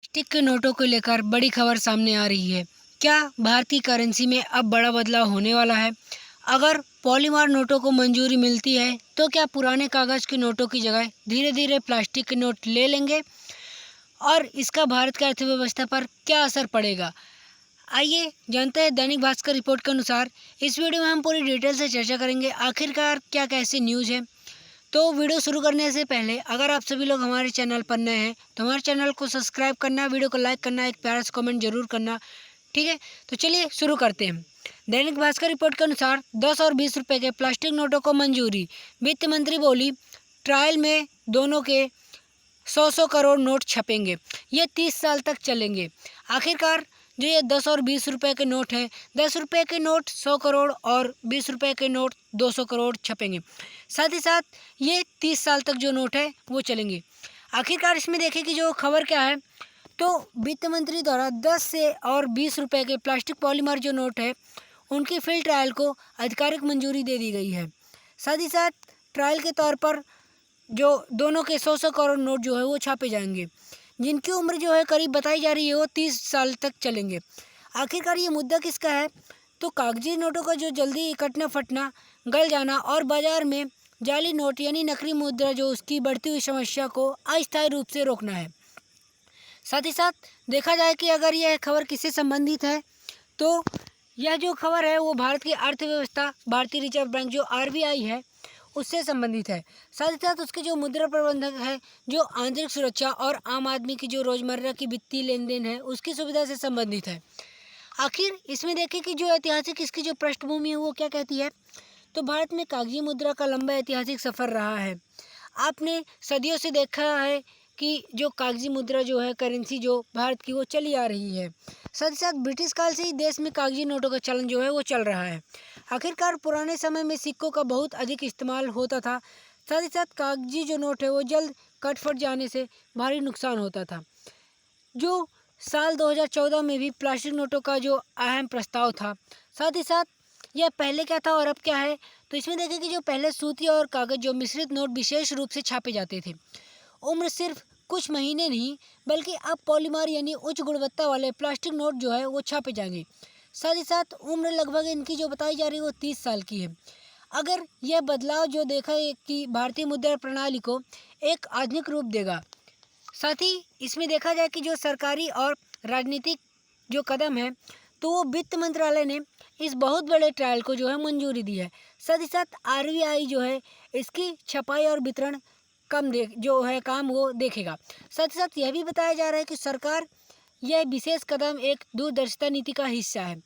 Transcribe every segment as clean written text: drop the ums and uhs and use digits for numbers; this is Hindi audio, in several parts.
प्लास्टिक के नोटों को लेकर बड़ी खबर सामने आ रही है। क्या भारतीय करेंसी में अब बड़ा बदलाव होने वाला है? अगर पॉलीमर नोटों को मंजूरी मिलती है तो क्या पुराने कागज के नोटों की जगह धीरे धीरे प्लास्टिक के नोट ले लेंगे और इसका भारत की अर्थव्यवस्था पर क्या असर पड़ेगा? आइए जानते हैं। दैनिक भास्कर रिपोर्ट के अनुसार इस वीडियो में हम पूरी डिटेल से चर्चा करेंगे आखिरकार क्या कैसी न्यूज़ है। तो वीडियो शुरू करने से पहले अगर आप सभी लोग हमारे चैनल पर नए हैं तो हमारे चैनल को सब्सक्राइब करना, वीडियो को लाइक करना, एक प्यारा सा कमेंट जरूर करना। ठीक है, तो चलिए शुरू करते हैं। दैनिक भास्कर रिपोर्ट के अनुसार 10 और 20 रुपए के प्लास्टिक नोटों को मंजूरी। वित्त मंत्री बोली, ट्रायल में दोनों के 100 करोड़ नोट छपेंगे, ये 30 साल तक चलेंगे। आखिरकार जो ये 10 और 20 रुपए के नोट हैं, 10 रुपए के नोट 100 करोड़ और 20 रुपए के नोट 200 करोड़ छपेंगे। साथ ही साथ ये 30 साल तक जो नोट है वो चलेंगे। आखिरकार इसमें देखें कि जो खबर क्या है, तो वित्त मंत्री द्वारा 10 से और 20 रुपए के प्लास्टिक पॉलीमर जो नोट है उनकी फील्ड ट्रायल को आधिकारिक मंजूरी दे दी गई है। साथ ही साथ ट्रायल के तौर पर जो दोनों के 100 करोड़ नोट जो है वो छापे जाएंगे, जिनकी उम्र जो है करीब बताई जा रही है वो 30 साल तक चलेंगे। आखिरकार ये मुद्दा किसका है? तो कागजी नोटों का जो जल्दी इकट्ठना फटना, गल जाना और बाजार में जाली नोट यानी नकली मुद्रा जो उसकी बढ़ती हुई समस्या को अस्थायी रूप से रोकना है। साथ ही साथ देखा जाए कि अगर यह खबर किससे संबंधित है, तो यह जो खबर है वो भारत की अर्थव्यवस्था, भारतीय रिजर्व बैंक जो आरबीआई है उससे संबंधित है। साथ ही साथ उसके जो मुद्रा प्रबंधक है, जो आंतरिक सुरक्षा और आम आदमी की जो रोजमर्रा की वित्तीय लेन देन है उसकी सुविधा से संबंधित है। आखिर इसमें देखें कि जो ऐतिहासिक इसकी जो पृष्ठभूमि है वो क्या कहती है। तो भारत में कागजी मुद्रा का लंबा ऐतिहासिक सफर रहा है। आपने सदियों से देखा है कि जो कागजी मुद्रा जो है, करेंसी जो भारत की वो चली आ रही है। साथ ही साथ ब्रिटिश काल से ही देश में कागजी नोटों का चलन जो है वो चल रहा है। आखिरकार पुराने समय में सिक्कों का बहुत अधिक इस्तेमाल होता था। साथ ही साथ कागजी जो नोट है वो जल्द कट फट जाने से भारी नुकसान होता था। जो साल 2014 में भी प्लास्टिक नोटों का जो अहम प्रस्ताव था। साथ ही साथ यह पहले क्या था और अब क्या है, तो इसमें देखें कि जो पहले सूती और कागज जो मिश्रित नोट विशेष रूप से छापे जाते थे। उम्र सिर्फ कुछ महीने नहीं बल्कि अब पॉलीमर यानी उच्च गुणवत्ता वाले प्लास्टिक नोट जो है वो छापे जाएंगे। साथ ही साथ उम्र लगभग इनकी जो बताई जा रही है वो 30 साल की है। अगर यह बदलाव जो देखा है कि भारतीय मुद्रा प्रणाली को एक आधुनिक रूप देगा। साथ ही इसमें देखा जाए कि जो सरकारी और राजनीतिक जो कदम है, तो वो वित्त मंत्रालय ने इस बहुत बड़े ट्रायल को जो है मंजूरी दी है। साथ ही साथ आरबीआई जो है इसकी छपाई और वितरण कम दे जो है काम वो देखेगा। साथ ही साथ यह भी बताया जा रहा है कि सरकार यह विशेष कदम एक दूरदर्शिता नीति का हिस्सा है।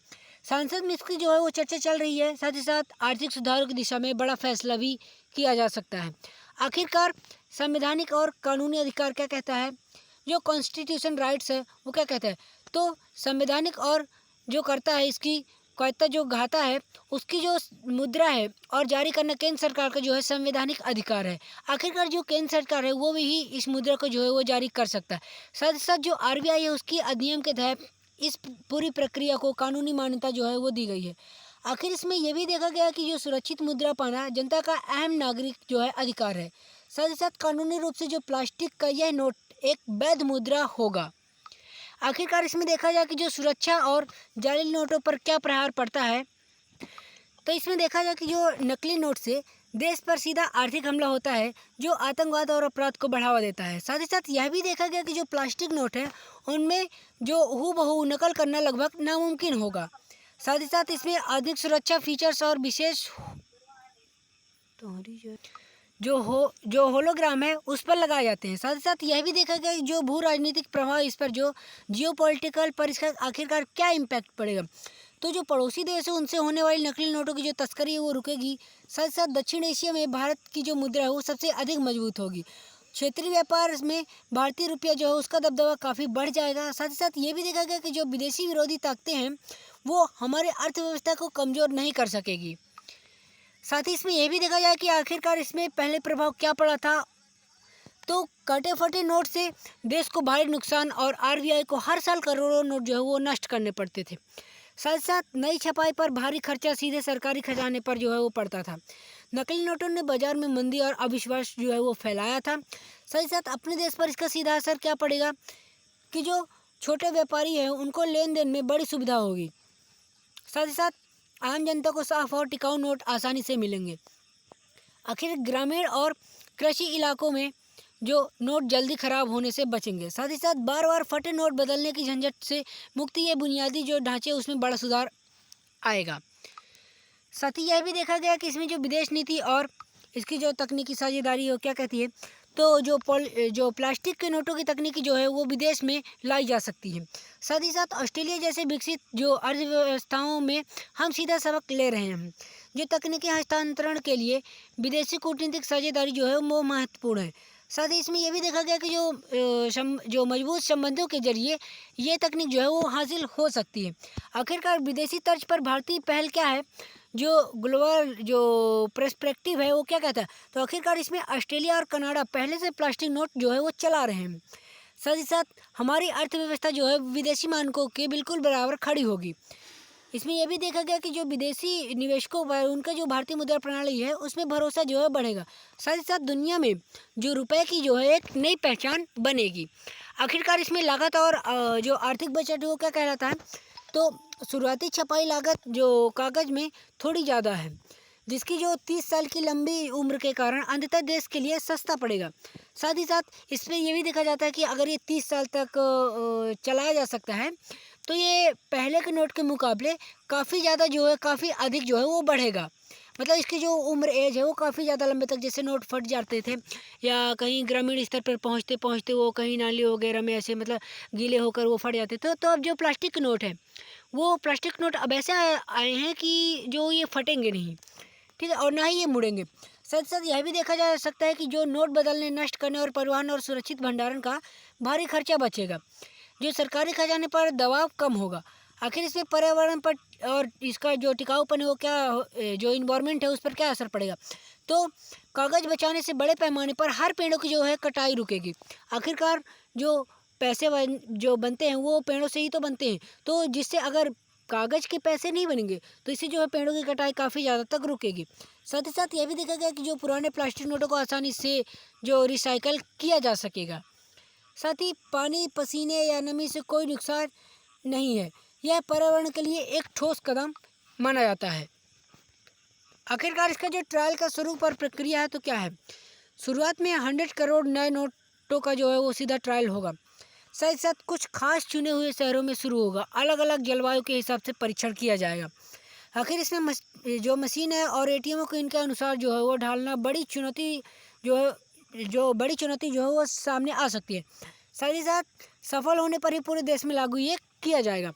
सांसद में इसकी जो है वो चर्चा चल रही है। साथ ही साथ आर्थिक सुधारों की दिशा में बड़ा फैसला भी किया जा सकता है। आखिरकार संवैधानिक और कानूनी अधिकार क्या कहता है, जो कॉन्स्टिट्यूशन राइट्स है वो क्या कहता है। तो संवैधानिक और जो करता है इसकी कहता जो घाता है उसकी जो मुद्रा है और जारी करना केंद्र सरकार का जो है संवैधानिक अधिकार है। आखिरकार जो केंद्र सरकार है वो भी ही इस मुद्रा को जो है वो जारी कर सकता है। साथ ही साथ जो आरबीआई है उसकी अधिनियम के तहत इस पूरी प्रक्रिया को कानूनी मान्यता जो है वो दी गई है। आखिर इसमें यह भी देखा गया कि जो सुरक्षित मुद्रा पाना जनता का अहम नागरिक जो है अधिकार है। साथ ही साथ कानूनी रूप से जो प्लास्टिक का यह नोट एक वैध मुद्रा होगा। आखिरकार इसमें देखा जाए कि जो सुरक्षा और जाली नोटों पर क्या प्रहार पड़ता है, तो इसमें देखा जाए कि जो नकली नोट से देश पर सीधा आर्थिक हमला होता है जो आतंकवाद और अपराध को बढ़ावा देता है। साथ ही साथ यह भी देखा गया कि जो प्लास्टिक नोट है उनमें जो हूबहू नकल करना लगभग नामुमकिन होगा। साथ ही साथ इसमें अधिक सुरक्षा फीचर्स और विशेष जो होलोग्राम है उस पर लगाए जाते हैं। साथ ही साथ यह भी देखा गया कि जो भू राजनीतिक प्रभाव इस पर जो जियोपॉलिटिकल पर इसका आखिरकार क्या इम्पैक्ट पड़ेगा। तो जो पड़ोसी देश है उनसे होने वाली नकली नोटों की जो तस्करी है वो रुकेगी। साथ ही साथ दक्षिण एशिया में भारत की जो मुद्रा है वो सबसे अधिक मजबूत होगी। क्षेत्रीय व्यापार में भारतीय रुपया जो है उसका दबदबा काफ़ी बढ़ जाएगा। साथ ही साथ ये भी देखा गया कि जो विदेशी विरोधी ताकतें हैं वो हमारे अर्थव्यवस्था को कमज़ोर नहीं कर सकेगी। साथ ही इसमें यह भी देखा जाए कि आखिरकार इसमें पहले प्रभाव क्या पड़ा था। तो कटे फटे नोट से देश को भारी नुकसान और आरबीआई को हर साल करोड़ों नोट जो है वो नष्ट करने पड़ते थे। साथ ही साथ नई छपाई पर भारी खर्चा सीधे सरकारी खजाने पर जो है वो पड़ता था। नकली नोटों ने बाजार में मंदी और अविश्वास जो है वो फैलाया था। साथ ही साथ अपने देश पर इसका सीधा असर क्या पड़ेगा, कि जो छोटे व्यापारी हैं उनको लेन देन में बड़ी सुविधा होगी। साथ ही साथ आम जनता को साफ और टिकाऊ नोट आसानी से मिलेंगे। आखिर ग्रामीण और कृषि इलाकों में जो नोट जल्दी खराब होने से बचेंगे। साथ ही साथ बार बार फटे नोट बदलने की झंझट से मुक्ति, ये बुनियादी जो ढांचे उसमें बड़ा सुधार आएगा। साथ ही यह भी देखा गया कि इसमें जो विदेश नीति और इसकी जो तकनीकी साझेदारी हो क्या कहती है, तो जो प्लास्टिक के नोटों की तकनीकी जो है वो विदेश में लाई जा सकती है। साथ ही साथ ऑस्ट्रेलिया जैसे विकसित जो अर्थव्यवस्थाओं में हम सीधा सबक ले रहे हैं। जो तकनीकी हस्तांतरण के लिए विदेशी कूटनीतिक साझेदारी जो है वो महत्वपूर्ण है। साथ ही इसमें यह भी देखा गया कि जो मजबूत संबंधों के जरिए ये तकनीक जो है वो हासिल हो सकती है। आखिरकार विदेशी तर्ज पर भारतीय पहल क्या है, जो ग्लोबल जो पर्सपेक्टिव है वो क्या कहता है, तो आखिरकार इसमें ऑस्ट्रेलिया और कनाडा पहले से प्लास्टिक नोट जो है वो चला रहे हैं। साथ ही साथ हमारी अर्थव्यवस्था जो है विदेशी मानकों के बिल्कुल बराबर खड़ी होगी। इसमें यह भी देखा गया कि जो विदेशी निवेशकों पर उनका जो भारतीय मुद्रा प्रणाली है उसमें भरोसा जो है बढ़ेगा। साथ ही साथ दुनिया में जो रुपए की जो है एक नई पहचान बनेगी। आखिरकार इसमें लागत और जो आर्थिक बजट वो क्या कहलाता है, तो शुरुआती छपाई लागत जो कागज़ में थोड़ी ज़्यादा है, जिसकी जो 30 साल की लंबी उम्र के कारण अंततः देश के लिए सस्ता पड़ेगा। साथ ही साथ इसमें ये भी देखा जाता है कि अगर ये 30 साल तक चलाया जा सकता है तो ये पहले के नोट के मुकाबले काफ़ी ज़्यादा जो है काफ़ी अधिक जो है वो बढ़ेगा। मतलब इसकी जो उम्र एज है वो काफ़ी ज़्यादा लंबे तक, जैसे नोट फट जाते थे या कहीं ग्रामीण स्तर पर पहुँचते पहुँचते वो कहीं नाली वगैरह में ऐसे मतलब गीले होकर वो फट जाते थे। तो अब जो प्लास्टिक के नोट है वो प्लास्टिक नोट अब ऐसे आए हैं कि जो ये फटेंगे नहीं, ठीक है, और ना ही ये मुड़ेंगे। साथ साथ यह भी देखा जा सकता है कि जो नोट बदलने, नष्ट करने और परिवहन और सुरक्षित भंडारण का भारी खर्चा बचेगा, जो सरकारी खजाने पर दबाव कम होगा। आखिर इसमें पर्यावरण पर और इसका जो टिकाऊपन है वो क्या, जो इन्वायरमेंट है उस पर क्या असर पड़ेगा, तो कागज़ बचाने से बड़े पैमाने पर हर पेड़ों की जो है कटाई रुकेगी। आखिरकार जो पैसे जो बनते हैं वो पेड़ों से ही तो बनते हैं, तो जिससे अगर कागज़ के पैसे नहीं बनेंगे तो इससे जो है पेड़ों की कटाई काफ़ी ज़्यादा तक रुकेगी। साथ ही साथ यह भी देखा गया कि जो पुराने प्लास्टिक नोटों को आसानी से जो रिसाइकल किया जा सकेगा। साथ ही पानी, पसीने या नमी से कोई नुकसान नहीं है, यह पर्यावरण के लिए एक ठोस कदम माना जाता है। आखिरकार इसका जो ट्रायल का स्वरूप और प्रक्रिया है तो क्या है, शुरुआत में 100 करोड़ नए नोटों का जो है वो सीधा ट्रायल होगा। साथ ही साथ कुछ खास चुने हुए शहरों में शुरू होगा, अलग अलग जलवायु के हिसाब से परीक्षण किया जाएगा। आखिर इसमें जो मशीन है और एटीएमों को इनके अनुसार जो है वो ढालना बड़ी चुनौती जो है वो सामने आ सकती है। साथ ही साथ सफल होने पर ही पूरे देश में लागू ये किया जाएगा।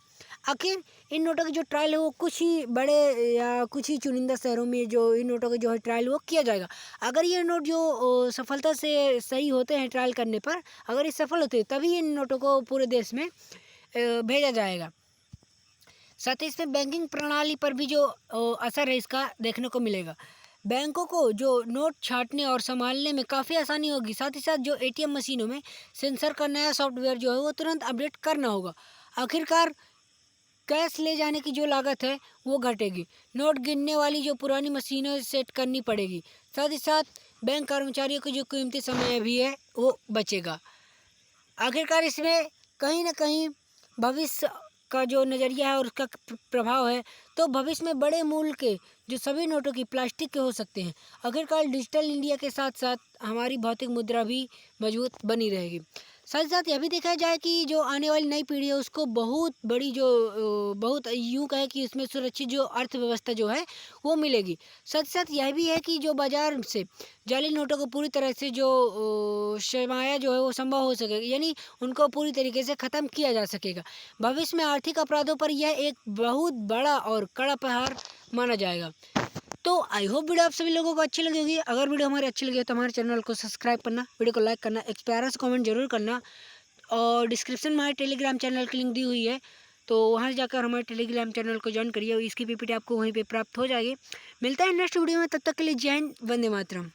आखिर इन नोटों की जो ट्रायल है वो कुछ ही बड़े या कुछ ही चुनिंदा शहरों में जो इन नोटों का जो है ट्रायल वो किया जाएगा। अगर ये नोट जो सफलता से सही होते हैं ट्रायल करने पर, अगर ये सफल होते हैं तभी इन नोटों को पूरे देश में भेजा जाएगा। साथ ही इसमें बैंकिंग प्रणाली पर भी जो असर है इसका देखने को मिलेगा। बैंकों को जो नोट छांटने और संभालने में काफ़ी आसानी होगी। साथ ही साथ जो एटीएम मशीनों में सेंसर का नया सॉफ्टवेयर जो है वो तुरंत अपडेट करना होगा। आखिरकार कैश ले जाने की जो लागत है वो घटेगी, नोट गिनने वाली जो पुरानी मशीनें सेट करनी पड़ेगी। साथ ही साथ बैंक कर्मचारियों की जो कीमती समय भी है वो बचेगा। आखिरकार इसमें कहीं ना कहीं भविष्य का जो नज़रिया है और उसका प्रभाव है, तो भविष्य में बड़े मूल्य के जो सभी नोटों की प्लास्टिक के हो सकते हैं। आखिरकार डिजिटल इंडिया के साथ साथ हमारी भौतिक मुद्रा भी मजबूत बनी रहेगी। साथ ही साथ यह भी देखा जाए कि जो आने वाली नई पीढ़ी है उसको बहुत बड़ी जो बहुत यूँ कहे कि उसमें सुरक्षित जो अर्थव्यवस्था जो है वो मिलेगी। साथ ही साथ यह भी है कि जो बाज़ार से जाली नोटों को पूरी तरह से जो शमाया जो है वो संभव हो सकेगा, यानी उनको पूरी तरीके से ख़त्म किया जा सकेगा। भविष्य में आर्थिक अपराधों पर यह एक बहुत बड़ा और कड़ा प्रहार माना जाएगा। तो आई होप वीडियो आप सभी लोगों को अच्छी लगी होगी। अगर वीडियो हमारी अच्छी लगी तो हमारे चैनल को सब्सक्राइब करना, वीडियो को लाइक करना, एक प्यारा सा कमेंट जरूर करना, और डिस्क्रिप्शन में हमारे टेलीग्राम चैनल की लिंक दी हुई है, तो वहाँ से जाकर हमारे टेलीग्राम चैनल को ज्वाइन करिए। इसकी पीपीटी आपको वहीं पे प्राप्त हो जाएगी। मिलता है नेक्स्ट वीडियो में, तब तक के लिए जय हिंद, वंदे मातरम।